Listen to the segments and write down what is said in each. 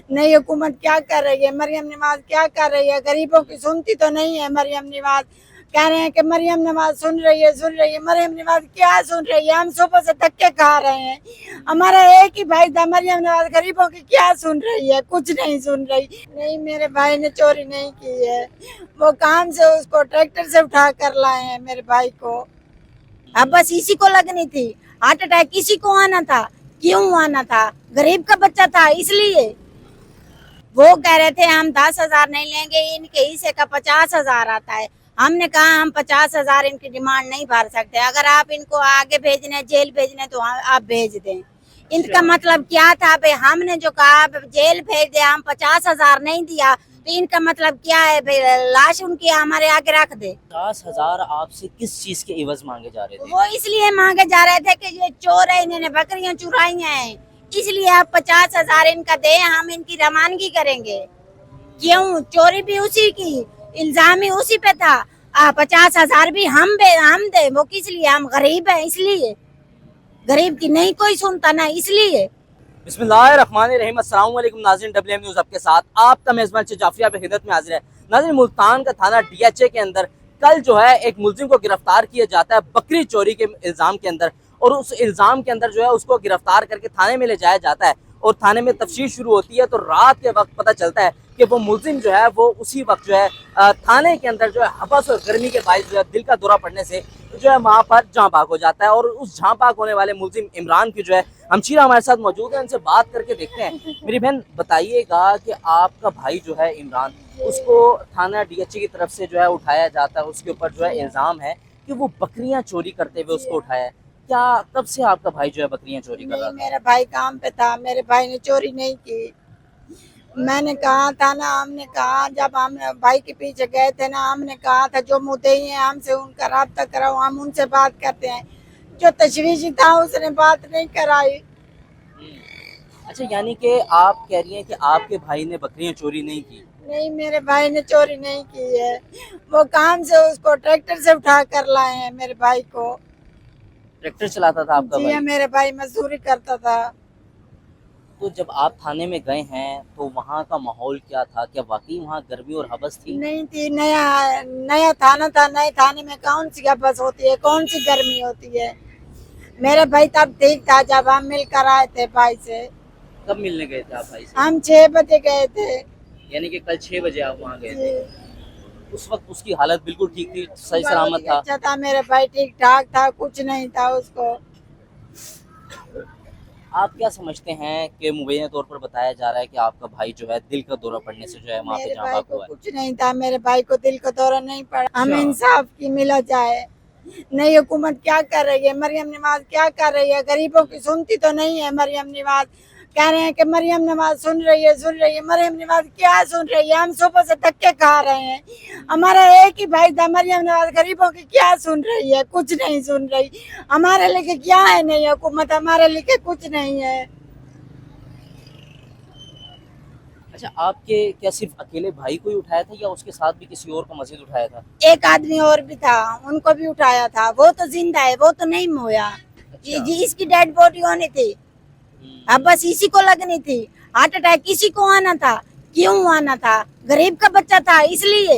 नहीं हुकूमत क्या कर रही है, मरियम नवाज क्या कर रही है, गरीबों की सुनती तो नहीं है मरियम नवाज। कह रहे हैं कि मरियम नवाज सुन रही है, सुन रही है, मरियम नवाज क्या सुन रही है? हम सुबह से धक्के खा रहे हैं। हमारा एक ही भाई था, मरियम नवाज गरीबों की क्या सुन रही है? कुछ नहीं सुन रही। नहीं, मेरे भाई ने चोरी नहीं की है, वो काम से उसको ट्रैक्टर से उठा कर लाए हैं मेरे भाई को। अब बस इसी को लगनी थी, हार्ट अटैक इसी को आना था। क्यों आना था? गरीब का बच्चा था इसलिए। वो कह रहे थे हम 10,000 नहीं लेंगे, इनके हिस्से का 50,000 आता है। हमने कहा हम 50,000 इनकी डिमांड नहीं भर सकते, अगर आप इनको आगे भेजने जेल भेजने तो आप भेज दें। इनका मतलब क्या था? भाई हमने जो कहा जेल भेज दे, हम 50,000 नहीं दिया तो इनका मतलब क्या है? भाई लाश उनकी हमारे आगे रख दे। 50,000 आपसे किस चीज के इवज मांगे जा रहे थे? वो इसलिए मांगे जा रहे थे कि ये चोर है, इन्होंने बकरियां चुराई हैं, इसलिए आप 50,000 इनका दे, हम इनकी रवानगी करेंगे। क्यों? चोरी भी उसी की, इल्जाम ही उसी पे था। 50,000 भी हम दे, वो किस लिए? हम गरीब हैं इसलिए। गरीब की नहीं कोई सुनता ना, इसलिए। बिस्मिल्लाहिर्रहमानिर्रहीम, अस्सलाम वालेकुम नाज़रीन, WM न्यूज़ आपके साथ आपका मेज़बान जाफरी आपकी खिदमत में हाजिर है। नाज़रीन, मुल्तान का थाना DHA के अंदर कल जो है एक मुलजिम को गिरफ्तार किया जाता है बकरी चोरी के इल्ज़ाम के अंदर, और उस इल्ज़ाम के अंदर जो है उसको गिरफ्तार करके थाने में ले जाया जाता है और थाने में तफ्तीश शुरू होती है। तो रात के वक्त पता चलता है कि वो मुलजिम जो है वो उसी वक्त जो है थाने के अंदर जो है हबस और गर्मी के बायस जो है दिल का दौरा पड़ने से जो है वहाँ पर जहाँ भाग हो जाता है। और उस जहाँ भाग होने वाले मुलजिम इमरान की जो है हमशीरा हमारे साथ मौजूद है, उनसे बात करके देखते हैं। मेरी बहन बताइएगा कि आपका भाई जो है इमरान, उसको थाना DHA की तरफ से जो है उठाया जाता है, उसके ऊपर जो है इल्ज़ाम है कि वो बकरियां चोरी करते हुए उसको उठाया है। क्या कब से आपका भाई जो है बकरियां चोरी कर रहा नहीं, था? मेरा भाई काम पे था, मेरे भाई ने चोरी नहीं की। मैंने कहा था ना, हमने कहा जब हम भाई के पीछे गए थे ना, हमने कहा था जो मुद्दई हैं हमसे उनका राब्ता कराओ, हम उनसे बात करते हैं। जो तशवीशी था उसने बात नहीं कराई। अच्छा, यानी कि आप कह रही हैं कि आपके भाई ने बकरियां चोरी नहीं की? नहीं, मेरे भाई ने चोरी नहीं की है, वो काम से उसको ट्रैक्टर से उठा कर लाए हैं मेरे भाई को। ट्रैक्टर चलाता था आपका जी भाई? हाँ, मेरे भाई मजदूरी करता था। तो जब आप थाने में गए हैं तो वहाँ का माहौल क्या था? क्या वाकई वहाँ गर्मी और हवस थी? नहीं थी, नया नया थाना था, नए थाने में कौन सी बस होती है, कौन सी गर्मी होती है। मेरे भाई तब ठीक था जब हम मिलकर आए थे भाई से। कब मिलने गए थे आप भाई से? हम 6 बजे गए थे। यानी कि कल 6 बजे आप वहाँ गए थे। जी, उस वक्त उसकी हालत बिल्कुल ठीक थी, सही बहुत सलामत ही था? अच्छा था, मेरा भाई ठीक ठाक था, कुछ नहीं था उसको। आप क्या समझते हैं कि मुबैना तौर पर बताया जा रहा है कि आपका भाई जो है दिल का दौरा पड़ने से जो है वहाँ पे मेरे जहाँ भाई भाग को हुआ है? कुछ नहीं था, मेरे भाई को दिल का दौरा नहीं पड़ा। हमें अच्छा। इंसाफ की मिला जाए। नहीं, हुकूमत क्या कर रही है, मरियम नवाज क्या कर रही है? गरीबों की सुनती तो नहीं है मरियम नवाज। कह रहे हैं कि मरियम नवाज सुन रही है, सुन रही है, मरियम नवाज क्या सुन रही है? हम सुबह से धक्के खा रहे हैं। हमारा एक ही भाई था, मरियम नवाज गरीबों की क्या सुन रही है? कुछ नहीं सुन रही। हमारे लिए क्या है? नहीं, हुकूमत हमारे लिए कुछ नहीं है। अच्छा, आपके क्या सिर्फ अकेले भाई को ही उठाया था या उसके साथ भी किसी और को मजीद उठाया था? एक आदमी और भी था, उनको भी उठाया था, वो तो जिंदा है, वो तो नहीं मोया। अच्छा। जी, इसकी डेड बॉडी होनी थी, अब बस इसी को लगनी थी। हार्ट अटैक इसी को आना था। क्यों आना था? गरीब का बच्चा था इसलिए।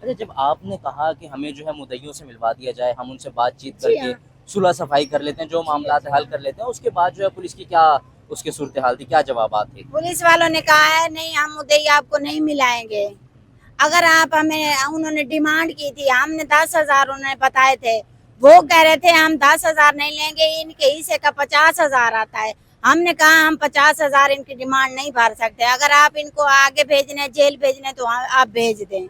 अच्छा, जब आपने कहा कि हमें जो है मुद्दइयों से मिलवा दिया जाए, हम उनसे बातचीत जी करके हाँ। सुलह सफाई कर लेते हैं, जो मामला हल कर लेते हैं, उसके बाद जो है पुलिस की क्या उसके सूरत हाल थी, क्या जवाबात थे? पुलिस वालों ने कहा है नहीं, हम मुद्दई आपको नहीं मिलाएंगे। अगर आप हमें, उन्होंने डिमांड की थी, हमने 10,000 उन्होंने बताए थे। वो कह रहे थे हम 10,000 नहीं लेंगे, इनके हिस्से का 50,000 आता है। हमने कहा हम 50,000 इनकी डिमांड नहीं भर सकते, अगर आप इनको आगे भेजने जेल भेजने तो आप भेज दें।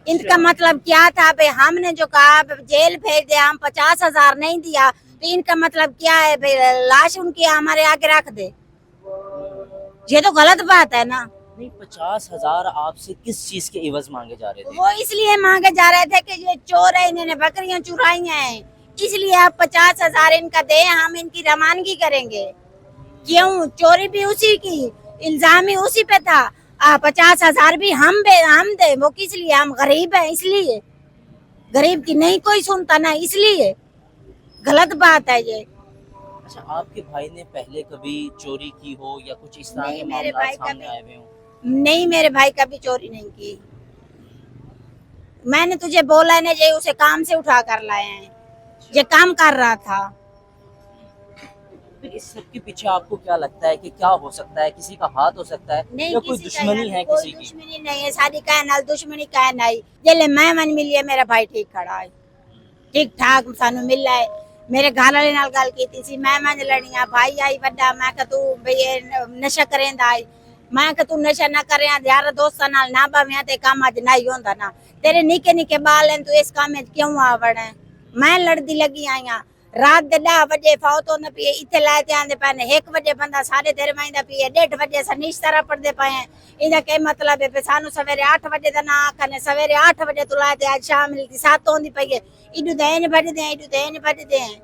इनका मतलब क्या था? भाई हमने जो कहा जेल भेज दे, हम 50,000 नहीं दिया तो इनका मतलब क्या है? भाई लाश उनकी हमारे आगे रख दे। ये तो गलत बात है ना। नहीं, 50,000 आपसे किस चीज के इवज मांगे जा रहे थे? वो इसलिए मांगे जा रहे थे कि ये चोर है, इन्होंने बकरियां चुराई हैं, इसलिए आप 50,000 इनका दे, हम इनकी रवानगी करेंगे। क्यों? चोरी भी उसी की, इल्जाम ही उसी पे था। 50,000 भी हम दे, वो किस लिए? हम गरीब हैं इसलिए। गरीब की नहीं कोई सुनता ना, इसलिए। गलत बात है ये। अच्छा, आपके भाई ने पहले कभी चोरी की हो या कुछ इस तरह नहीं, के मेरे मामला भाई सामने कभी आए हुए हों? नहीं, मेरे भाई कभी चोरी नहीं की। मैंने तुझे बोला है ना, ये उसे काम से उठा कर लाए हैं, ये काम कर रहा था। फिर इस सब के पीछे आपको क्या लगता है कि क्या हो सकता है? किसी का हाथ हो सकता है नहीं, या कोई किसी का दुश्मनी यार है कोई किसी की? दुश्मनी नहीं है, सारी का नाल दुश्मनी का नहीं। जले मैं मन मिली है, मेरा भाई ठीक खड़ा है, ठीक ठाक सानू मिल रहा है। मेरे घर वाले नाल गल कीती सी, मैं मन लड़ियां, भाई आई बड़ा, मैं कहा तू भई नशा करेंदा आई, मैं कहा तू नशा ना करे, यार दोस्तां नाल ना भावें ते काम अज नहीं होंदा ना, तेरे निके निके बाल हैं, तू इस काम में क्यों आ वड़े। मैं लड़दी लगी आई हां, रात दे 10 बजे फौत होंदा पिए, इत्थे लाए ते आंदे पे ने 1 बजे बंदा साढ़े 13 वजदा पिए, 1:30 बजे सनीश तरह पढ़दे पे हैं। इहदा क्या मतलब है पे सानू सवेरे 8 बजे दा ना आखने, सवेरे 8 बजे तो लाए ते आज शाम मिलती 7 होंदी पई है। इडू देन बजदे हैं, इडू देन बजदे हैं,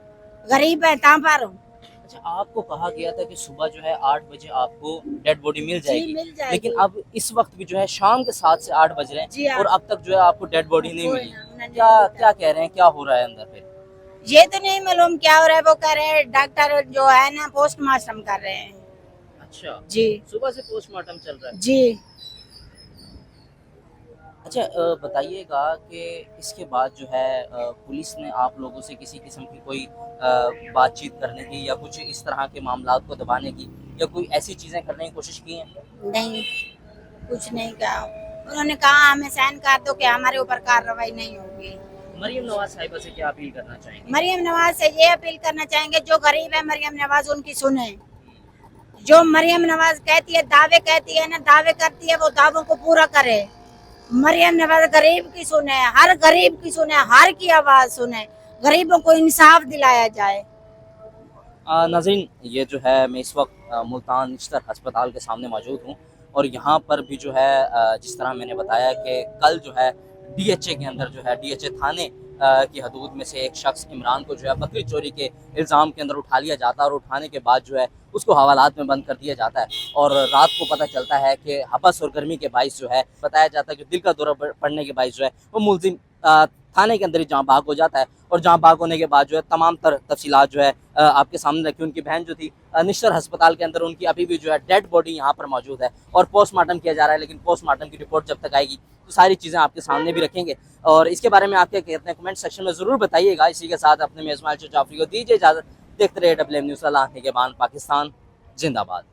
गरीब है ता पर। अच्छा, आपको कहा गया था कि सुबह जो है 8 बजे आपको डेड बॉडी मिल जी जाएगी, मिल जाएगी। लेकिन अब इस वक्त भी जो है शाम के 7 से 8 बज रहे जी हैं हाँ। और अब तक जो है आपको डेड बॉडी नहीं कोई मिली। ना, उन्हें नहीं क्या मिला। क्या कह रहे हैं, क्या हो रहा है अंदर फिर? ये तो नहीं मालूम क्या हो रहा है, वो कह रहे हैं डॉक्टर जो है ना पोस्टमार्टम कर रहे हैं। अच्छा, जी सुबह से पोस्टमार्टम चल रहा है। जी। अच्छा, बताइएगा कि इसके बाद जो है पुलिस ने आप लोगों से किसी किस्म की कोई बातचीत करने की या कुछ इस तरह के मामलात को दबाने की या कोई ऐसी चीज़ें करने की कोशिश की हैं? नहीं, कुछ नहीं कहा। उन्होंने कहा हमें साइन कर दो कि हमारे ऊपर कार्रवाई नहीं होगी। मरियम नवाज साहिबा से क्या अपील करना चाहेंगे? मरियम नवाज से ये अपील करना चाहेंगे, जो गरीब है मरियम नवाज उनकी सुने। जो मरियम नवाज कहती है, दावे कहती है ना, दावे करती है, वो दावों को पूरा करे। मरियम नवाज गरीब की सुने, हर गरीब की सुने, हर की आवाज सुने, गरीबों को इंसाफ दिलाया जाए। नाज़रीन, ये जो है मैं इस वक्त मुल्तान निश्तर अस्पताल के सामने मौजूद हूँ और यहाँ पर भी जो है जिस तरह मैंने बताया कि कल जो है डीएचए के अंदर जो है डीएचए थाने की हदूद में से एक शख्स इमरान को जो है बकरी चोरी के इल्ज़ाम के अंदर उठा लिया जाता है और उठाने के बाद जो है उसको हवालात में बंद कर दिया जाता है और रात को पता चलता है कि हबस और गर्मी के बाइस जो है बताया जाता है कि दिल का दौरा पड़ने के बाइस जो है वो मुलजिम थाने के अंदर ही जहाँ भाग हो जाता है और जहाँ भाग होने के बाद जो है तमाम तफसीलात जो है आपके सामने रखी। उनकी बहन जो थी निश्तर अस्पताल के अंदर, उनकी अभी भी जो है डेड बॉडी यहाँ पर मौजूद है और पोस्टमार्टम किया जा रहा है, लेकिन पोस्टमार्टम की रिपोर्ट जब तक आएगी तो सारी चीज़ें आपके सामने भी रखेंगे और इसके बारे में आप क्या कहते हैं कमेंट सेक्शन में ज़रूर बताइएगा। इसी के साथ अपने मेज़बान जाफरी को दीजिए इजाज़त। देखते रहे WM न्यूज़, अल्लाह के बान, पाकिस्तान जिंदाबाद।